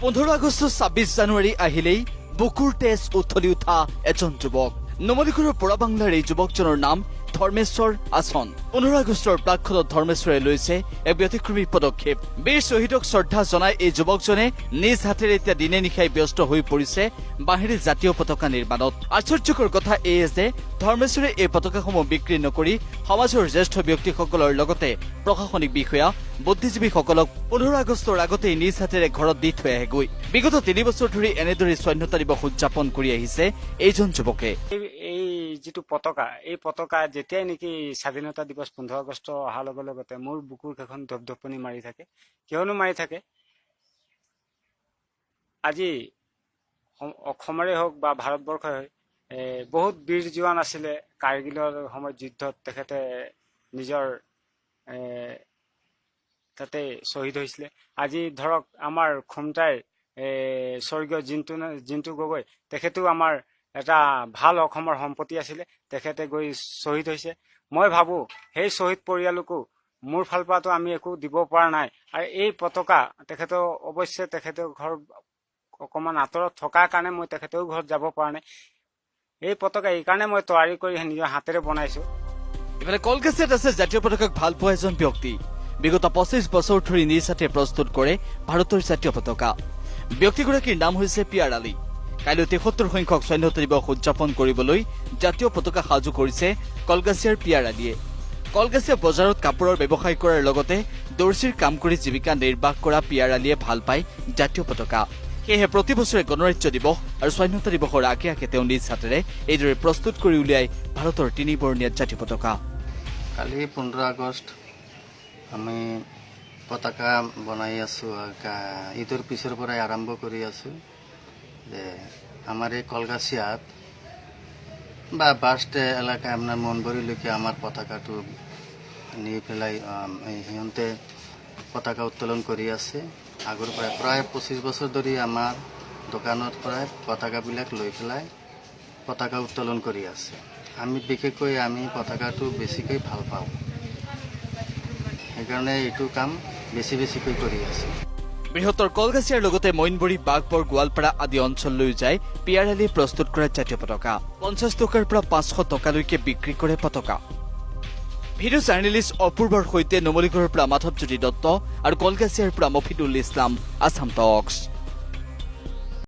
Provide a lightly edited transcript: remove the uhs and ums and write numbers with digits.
15 আগষ্ট 26 জানুৱাৰী আহিলেই বুকুৰ তেজ উথলি উঠা এজন যুৱক। নমলিগড়ৰ পৰা বাংলাৰ এই যুৱকজনৰ নাম ধৰ্মেশ্বৰ আছন। 15 আগষ্টৰ প্ৰাকখনত ধৰ্মেশ্বৰে লৈছে এক ব্যতিক্ৰমী পদক্ষেপ। বীৰ শ্বহীদক শ্ৰদ্ধা জনাই এই যুৱকজনে নিজ হাতেৰে এতিয়া দিনে নিশাই ব্যস্ত হৈ পৰিছে বাহিৰে জাতীয় পতাকা নিৰ্মাণত। আশ্চৰ্যকৰ কথা এয়ে যে ধৰ্মেশ্বৰে এই পতাকাসমূহ বিক্ৰী নকৰি সমাজৰ জ্যেষ্ঠ ব্যক্তিসকলৰ লগতে প্ৰশাসনিক বিষয়া বুদ্ধিজীৱীসকলক 15 আগষ্টৰ আগতেই নিজ হাতেৰে ঘৰত দি থৈ আহেগৈ। বিগত 3 বছৰ ধৰি এনেদৰে স্বাধীনতা দিৱস উদযাপন কৰি আহিছে এইজন যুৱকে। এই যিটো পতাকা, এই পতাকা যেতিয়াই নেকি স্বাধীনতা দিৱস 15 আগষ্ট অহাৰ লগে লগতে মোৰ বুকুৰ কেইখন ধপধপনি মাৰি থাকে। কিয়নো মাৰি থাকে, আজি অসমৰে হওক বা ভাৰতবৰ্ষই হওক বহুত বীৰ জোৱান আছিলে। কাৰ্গিলৰ সময়ত যুদ্ধত তেখেতে নিজৰ তাতে শ্বহীদ হৈছিলে। আজি ধৰক আমাৰ খুমটাইৰ স্বৰ্গীয় জিন্তু গগৈ, তেখেতেও আমাৰ এটা ভাল অসমৰ সম্পত্তি আছিলে, তেখেতে গৈ শ্বহীদ হৈছে। মই ভাবো সেই শ্বহীদ পৰিয়ালকো মোৰ ফালৰ পৰাতো আমি একো দিব পৰা নাই। আৰু এই পতাকা তেখেতৰ অৱশ্যে তেখেতৰ ঘৰ অকণমান আঁতৰত থকাৰ কাৰণে মই তেখেতেও ঘৰত যাব পৰা নাই। এই পতাকা এইকাৰণে মই তৈয়াৰী কৰি নিজৰ হাতেৰে বনাইছো। ইফালে কলকাতাত আছে জাতীয় পতাকাক ভাল পোৱা এজন ব্যক্তি। বিগত 25 বছৰ ধৰি নিজ হাতে প্ৰস্তুত কৰে ভাৰতৰ জাতীয় পতাকা। ব্যক্তিগৰাকীৰ নাম হৈছে পিয়াৰ আলী। কাইলৈ 73 সংখ্যক স্বাধীনতা দিৱস উদযাপন কৰিবলৈ জাতীয় পতাকা সাজু কৰিছে কলগাছিয়াৰ পিয়াৰ আলীয়ে। কলগাছিয়া বজাৰত কাপোৰৰ ব্যৱসায় কৰাৰ লগতে দৰ্জিৰ কাম কৰি জীৱিকা নিৰ্বাহ কৰা পিয়াৰ আলীয়ে ভাল পায় জাতীয় পতাকা। সেয়েহে প্ৰতি বছৰে গণৰাজ্য দিৱস আৰু স্বাধীনতা দিৱসৰ আগে আগে তেওঁ নিজ হাতেৰে এইদৰে প্ৰস্তুত কৰি উলিয়াই ভাৰতৰ 3 বৰ্ণীয়া জাতীয় পতাকা। কালি 15 আগষ্ট আমি পতাকা বনাই আছো। ঈদৰ পিছৰ পৰাই আৰম্ভ কৰি আছো যে আমাৰ এই কলগাছিয়াত বা বাষ্ট এলেকা আপোনাৰ মনবৰীলৈকে আমাৰ পতাকাটো নি পেলাই সিহঁতে পতাকা উত্তোলন কৰি আছে। আগৰ পৰাই প্ৰায় 25 বছৰ ধৰি আমাৰ দোকানত প্ৰায় পতাকাবিলাক লৈ পেলাই পতাকা উত্তোলন কৰি আছে। আমি বিশেষকৈ আমি পতাকাটো বেছিকৈ ভাল পাওঁ, সেইকাৰণে এইটো কাম বেছিকৈ কৰি আছে। বৃহত্তৰ কলগাছিয়াৰ লগতে মইনবৰী, বাঘবৰ, গোৱালপাৰা আদি অঞ্চললৈ যায় পিয়াৰ আলীয়ে প্ৰস্তুত কৰা জাতীয় পতাকা। 50 টকাৰ পৰা 500 টকালৈকে বিক্ৰী কৰে পতাকা। ভিডিঅ' জাৰ্নেলিষ্ট অপূৰ্বৰ সৈতে নমলিগড়ৰ পৰা মাধৱজ্যোতি দত্ত আৰু কলগাছিয়াৰ পৰা মফিদুল ইছলাম, আছাম টক্স।